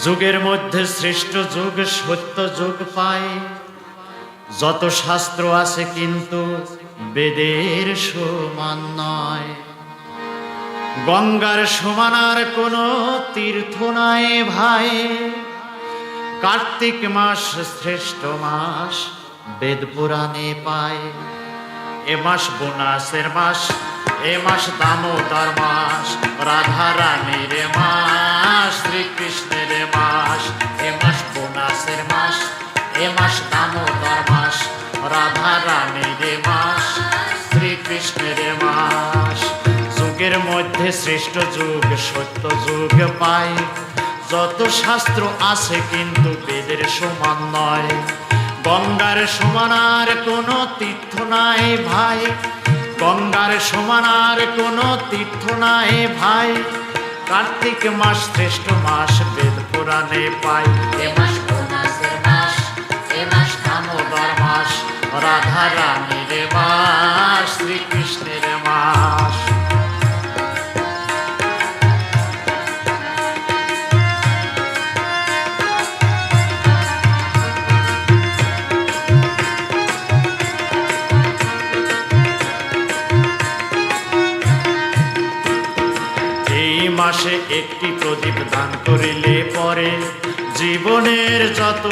যুগের মধ্যে শ্রেষ্ঠ যুগ সত্য যুগ পায়। যত শাস্ত্র আছে কিন্তু বেদের সমান নয়। গঙ্গার সমান আর কোনো তীর্থ নাই ভাই। কার্তিক মাস শ্রেষ্ঠ মাস বেদ পুরাণে পায়। এ মাস বোনাসের মাস, এ মাস দামোদর মাস, রাধা রানীর মাস, শ্রীকৃষ্ণের মাস। এ মাস বোনাসের মাস, এ মাস দামোদর মাস, রাধা রানীর মাস, শ্রীকৃষ্ণের মাস। যুগের মধ্যে শ্রেষ্ঠ যুগ সত্য যুগ পায়। যত শাস্ত্র আছে কিন্তু বেদের সমান নয়। গঙ্গার সমান আর কোনো তীর্থ নাই ভাই। গঙ্গার সমান আর কোনো তীর্থ নাই ভাই। কার্তিক মাস শ্রেষ্ঠ মাস বেদ পুরাণে পাই। এ মাস বোনাসের মাস, এ মাস দামোদর মাস, রাধা রানীর মাস, শ্রীকৃষ্ণের মাস। মাসে একটি প্রদীপ দান করিলে পরে জীবনের যত